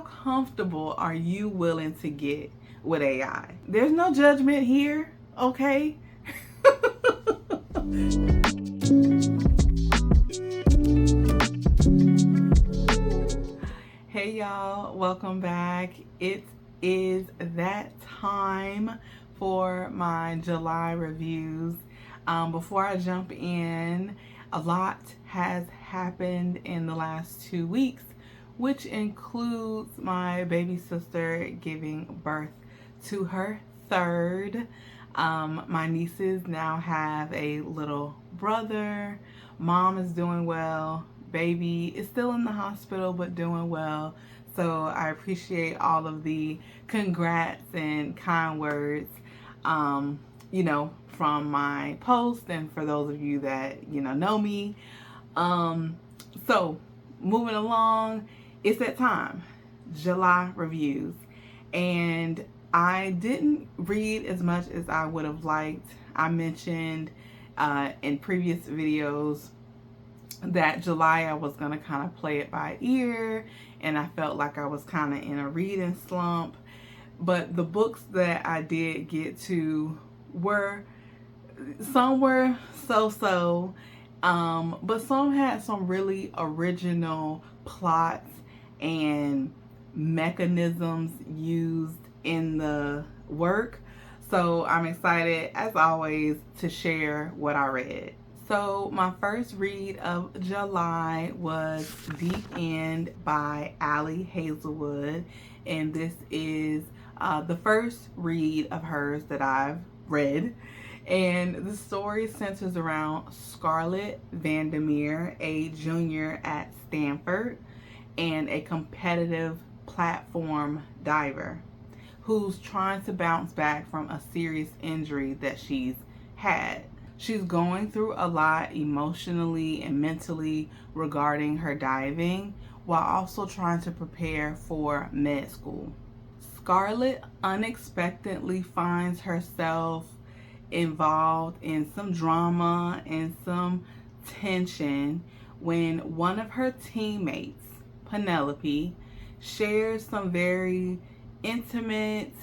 comfortable are you willing to get with AI? There's no judgment here, okay? Hey y'all, welcome back. It is that time for my July reviews. Before I jump in, a lot has happened in the last 2 weeks, which includes my baby sister giving birth to her third. My nieces now have a little brother. Mom is doing well. Baby is still in the hospital but doing well. So I appreciate all of the congrats and kind words, from my post, and for those of you that, know me. So moving along, it's that time, July reviews. And I didn't read as much as I would have liked. I mentioned in previous videos that July I was going to kind of play it by ear, and I felt like I was kind of in a reading slump. But the books that I did get to were, some were so-so, but some had some really original plots and mechanisms used in the work. So I'm excited, as always, to share what I read. So my first read of July was Deep End by Ali Hazelwood, and this is the first read of hers that I've read. And the story centers around Scarlett Vandermeer, a junior at Stanford and a competitive platform diver who's trying to bounce back from a serious injury that she's had. She's going through a lot emotionally and mentally regarding her diving, while also trying to prepare for med school. Scarlett unexpectedly finds herself involved in some drama and some tension when one of her teammates, Penelope, shares some very intimate,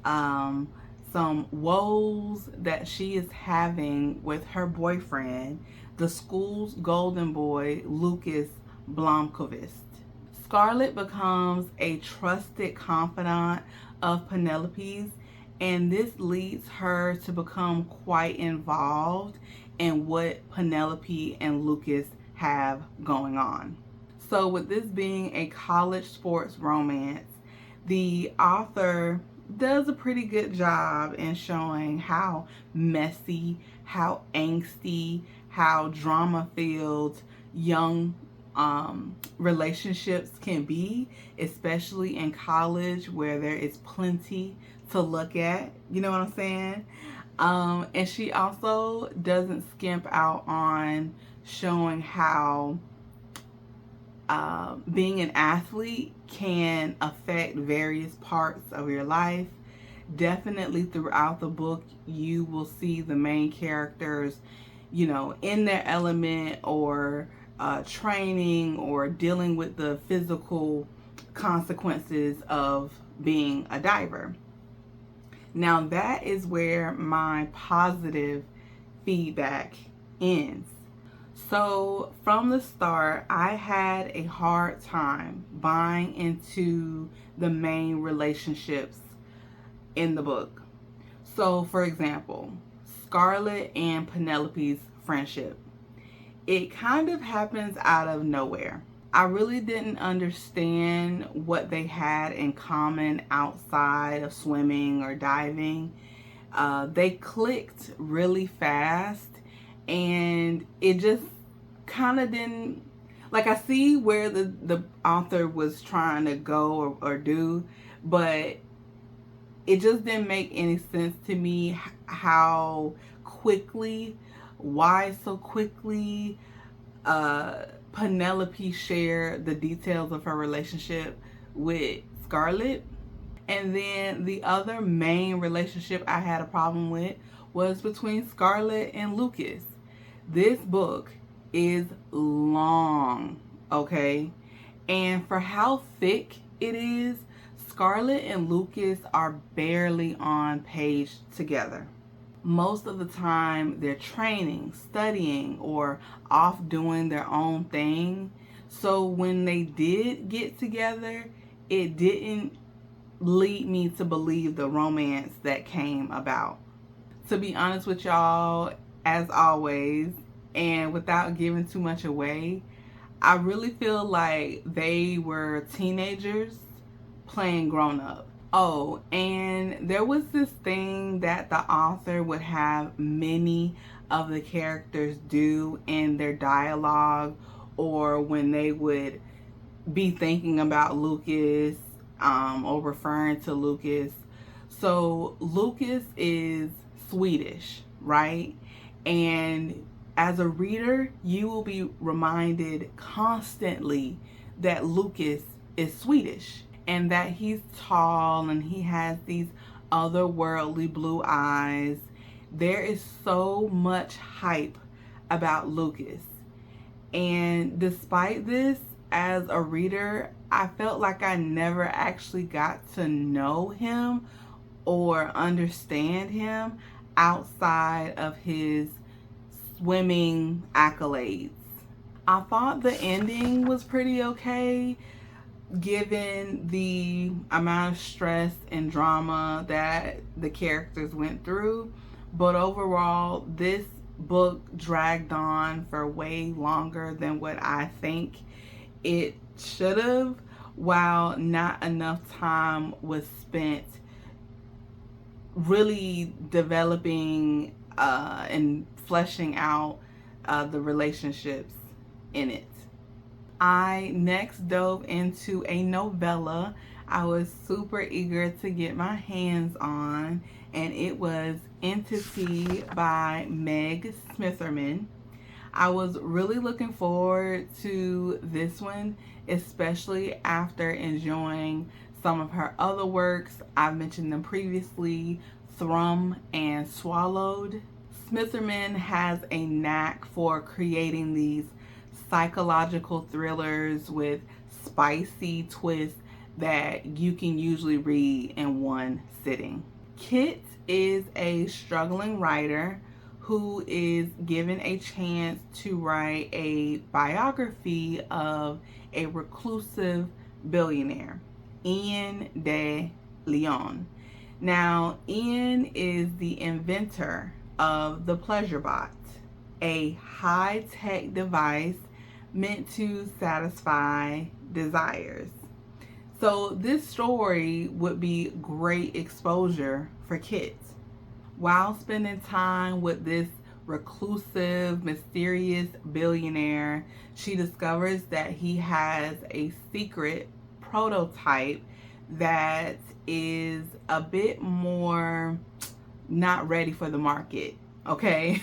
some woes that she is having with her boyfriend, the school's golden boy, Lucas Blomkvist. Scarlett becomes a trusted confidant of Penelope's, and this leads her to become quite involved in what Penelope and Lucas have going on. So with this being a college sports romance, the author does a pretty good job in showing how messy, how angsty, how drama-filled young relationships can be, especially in college where there is plenty to look at. You know what I'm saying? And she also doesn't skimp out on showing how being an athlete can affect various parts of your life. Definitely throughout the book, you will see the main characters, in their element, or training, or dealing with the physical consequences of being a diver. Now that is where my positive feedback ends. So from the start, I had a hard time buying into the main relationships in the book. So for example, Scarlett and Penelope's friendship. It kind of happens out of nowhere. I really didn't understand what they had in common outside of swimming or diving. They clicked really fast, and it just kind of didn't, like, I see where the author was trying to go or do, but it just didn't make any sense to me how quickly, why so quickly Penelope shared the details of her relationship with Scarlett. And then the other main relationship I had a problem with was between Scarlett and Lucas. This book is long, okay? And for how thick it is, Scarlett and Lucas are barely on page together. Most of the time, they're training, studying, or off doing their own thing. So when they did get together, it didn't lead me to believe the romance that came about. To be honest with y'all, as always, and without giving too much away, I really feel like they were teenagers playing grown up. Oh, and there was this thing that the author would have many of the characters do in their dialogue, or when they would be thinking about Lucas, or referring to Lucas. So Lucas is Swedish, right? And as a reader, you will be reminded constantly that Lucas is Swedish and that he's tall and he has these otherworldly blue eyes. There is so much hype about Lucas. And despite this, as a reader, I felt like I never actually got to know him or understand him outside of his swimming accolades. I thought the ending was pretty okay given the amount of stress and drama that the characters went through. But overall, this book dragged on for way longer than what I think it should have, while not enough time was spent really developing and fleshing out the relationships in it. I next dove into a novella I was super eager to get my hands on, and it was Entity by Meg Smitherman. I was really looking forward to this one, especially after enjoying some of her other works. I've mentioned them previously, Thrum and Swallowed. Smitherman has a knack for creating these psychological thrillers with spicy twists that you can usually read in one sitting. Kit is a struggling writer who is given a chance to write a biography of a reclusive billionaire, Ian de Leon. Now, Ian is the inventor of the Pleasure Bot, a high-tech device meant to satisfy desires. So this story would be great exposure for Kit. While spending time with this reclusive, mysterious billionaire, she discovers that he has a secret prototype that is a bit more not ready for the market, okay?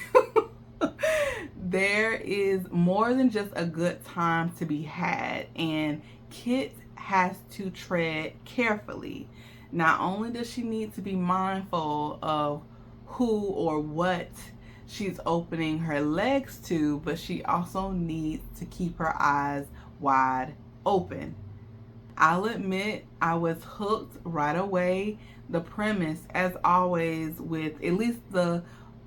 There is more than just a good time to be had, and Kit has to tread carefully. Not only does she need to be mindful of who or what she's opening her legs to, but she also needs to keep her eyes wide open. I'll admit I was hooked right away. The premise, as always, with at least the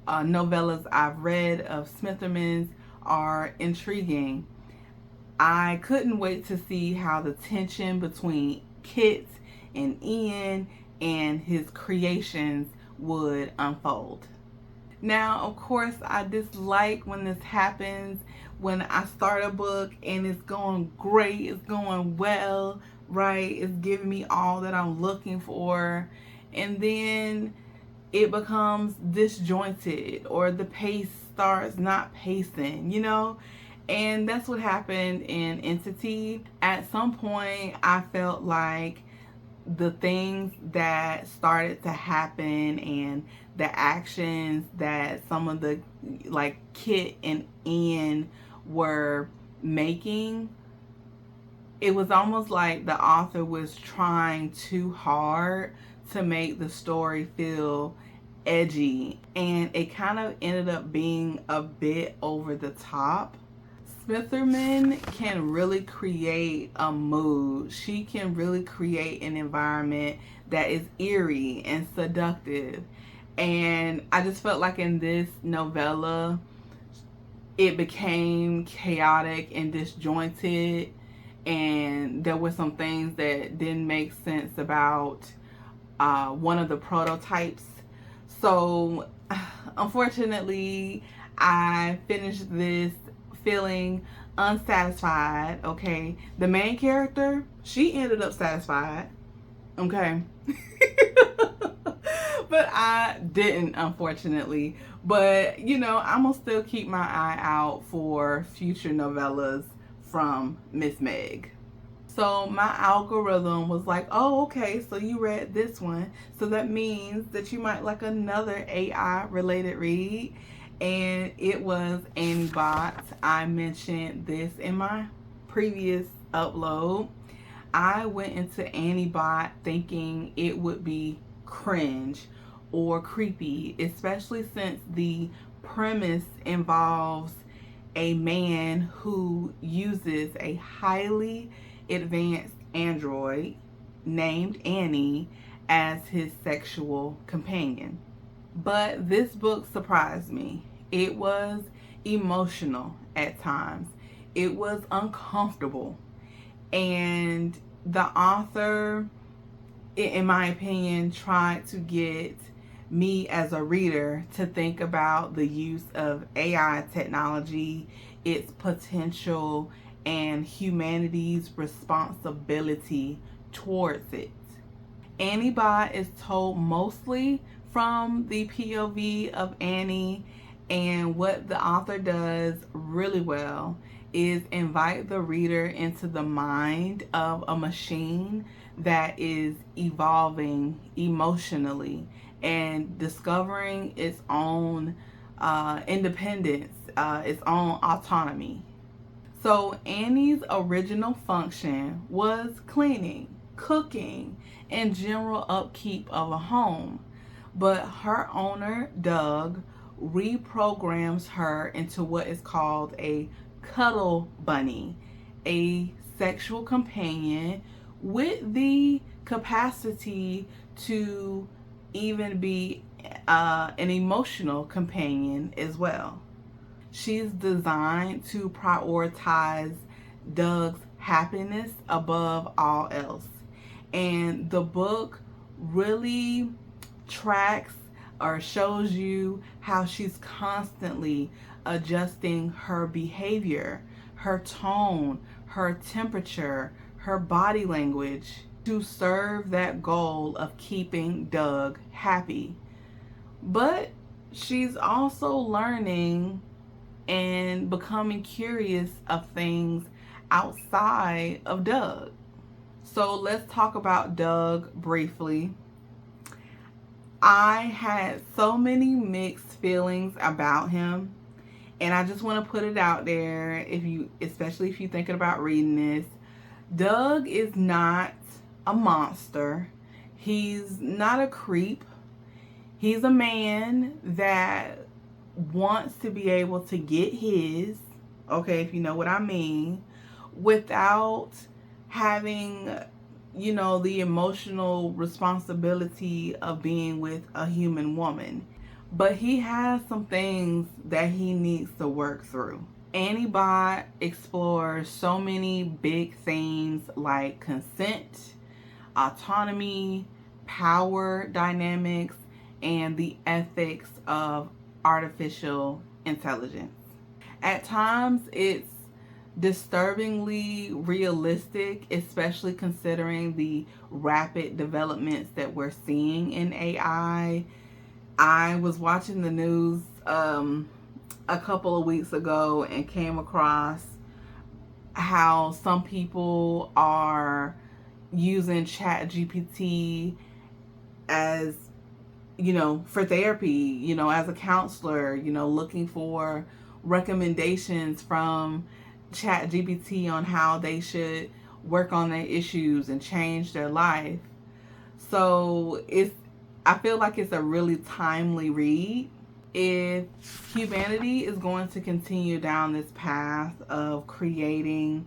novellas I've read of Smitherman's, are intriguing. I couldn't wait to see how the tension between Kit and Ian and his creations would unfold. Now, of course, I dislike when this happens, when I start a book and it's going great, it's going well, right? It's giving me all that I'm looking for, and then it becomes disjointed or the pace starts not pacing, you know? And that's what happened in Entity. At some point, I felt like the things that started to happen and the actions that some of the like Kit and Ian were making, it was almost like the author was trying too hard to make the story feel edgy, and it kind of ended up being a bit over the top. Smitherman can really create a mood. She can really create an environment that is eerie and seductive. And I just felt like in this novella, it became chaotic and disjointed, and there were some things that didn't make sense about one of the prototypes. So, unfortunately, I finished this feeling unsatisfied. Okay, the main character, she ended up satisfied. Okay. But I didn't, unfortunately. But, I'm going to still keep my eye out for future novellas from Miss Meg. So my algorithm was like, oh, okay, so you read this one. So that means that you might like another AI related read. And it was Annie Bot. I mentioned this in my previous upload. I went into Annie Bot thinking it would be cringe or creepy, especially since the premise involves a man who uses a highly advanced android named Annie as his sexual companion. But this book surprised me. It was emotional at times. It was uncomfortable. And the author, in my opinion, tried to get me as a reader to think about the use of AI technology, its potential, and humanity's responsibility towards it. Annie Bot is told mostly from the POV of Annie, and what the author does really well is invite the reader into the mind of a machine that is evolving emotionally and discovering its own independence, its own autonomy. So Annie's original function was cleaning, cooking, and general upkeep of a home. But her owner, Doug, reprograms her into what is called a cuddle bunny, a sexual companion with the capacity to even be an emotional companion as well. She's designed to prioritize Doug's happiness above all else. And the book really tracks or shows you how she's constantly adjusting her behavior, her tone, her temperature, her body language to serve that goal of keeping Doug happy. But she's also learning and becoming curious of things outside of Doug. So let's talk about Doug briefly. I had so many mixed feelings about him, and I just want to put it out there, especially if you're thinking about reading this. Doug is not a monster. He's not a creep. He's a man that wants to be able to get his, okay, if you know what I mean, without having, the emotional responsibility of being with a human woman. But he has some things that he needs to work through. Annie Bot explores so many big themes like consent, autonomy, power dynamics, and the ethics of artificial intelligence. At times, it's disturbingly realistic, especially considering the rapid developments that we're seeing in AI. I was watching the news a couple of weeks ago and came across how some people are using ChatGPT as, for therapy, as a counselor, looking for recommendations from ChatGPT on how they should work on their issues and change their life. So I feel like it's a really timely read. If humanity is going to continue down this path of creating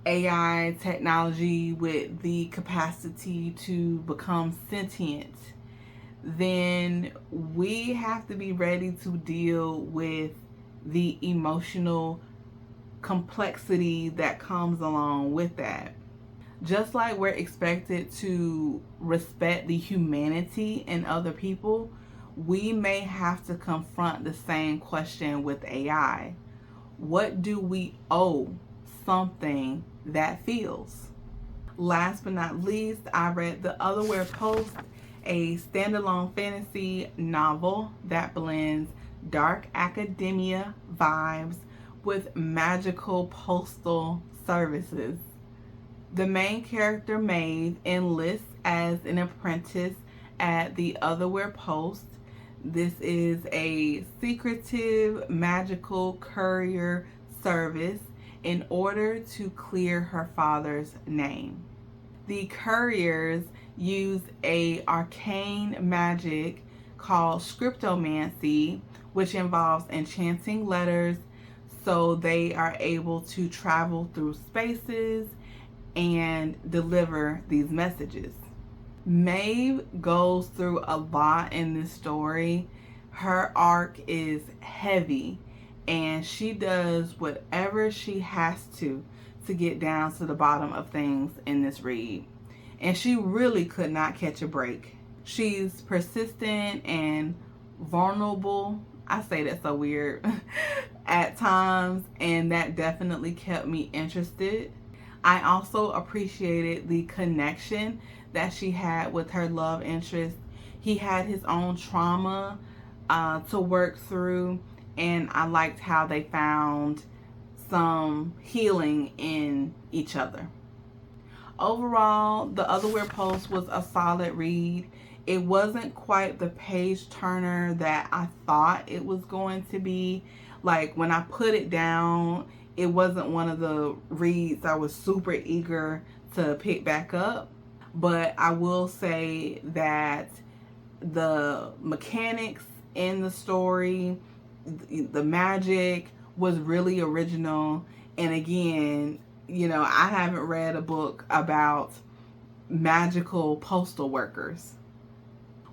AI technology with the capacity to become sentient, then we have to be ready to deal with the emotional complexity that comes along with that. Just like we're expected to respect the humanity in other people, we may have to confront the same question with AI. What do we owe something that feels? Last but not least, I read The Otherwhere Post, a standalone fantasy novel that blends dark academia vibes with magical postal services. The main character, Maeve, enlists as an apprentice at the Otherwhere Post. This is a secretive, magical courier service in order to clear her father's name. The Couriers use a arcane magic called scriptomancy, which involves enchanting letters so they are able to travel through spaces and deliver these messages. Maeve goes through a lot in this story. Her arc is heavy and she does whatever she has to get down to the bottom of things in this read. And she really could not catch a break. She's persistent and vulnerable. I say that so weird at times, and that definitely kept me interested. I also appreciated the connection that she had with her love interest. He had his own trauma to work through, and I liked how they found some healing in each other. Overall, The Otherwhere Post was a solid read. It wasn't quite the page turner that I thought it was going to be. Like when I put it down, it wasn't one of the reads I was super eager to pick back up. But I will say that the mechanics in the story, the magic was really original. And again, you know, I haven't read a book about magical postal workers.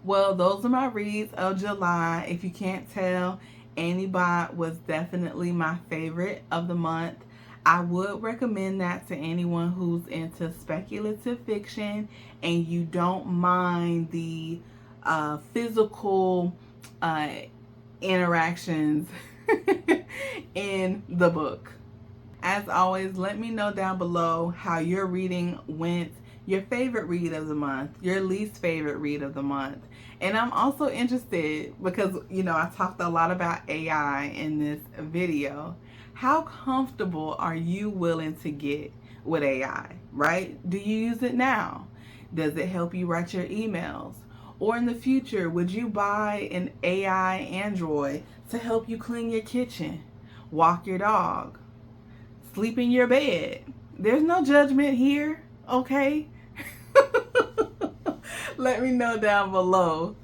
Well, those are my reads of July. If you can't tell, Annie Bot was definitely my favorite of the month. I would recommend that to anyone who's into speculative fiction and you don't mind the physical interactions in the book. As always, let me know down below how your reading went, your favorite read of the month, your least favorite read of the month. And I'm also interested because, you know, I talked a lot about AI in this video. How comfortable are you willing to get with AI, right? Do you use it now? Does it help you write your emails? Or in the future, would you buy an AI android to help you clean your kitchen, walk your dog, sleep in your bed? There's no judgment here, okay? Let me know down below.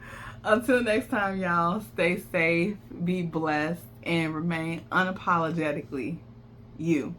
Until next time, y'all, stay safe, be blessed, and remain unapologetically you.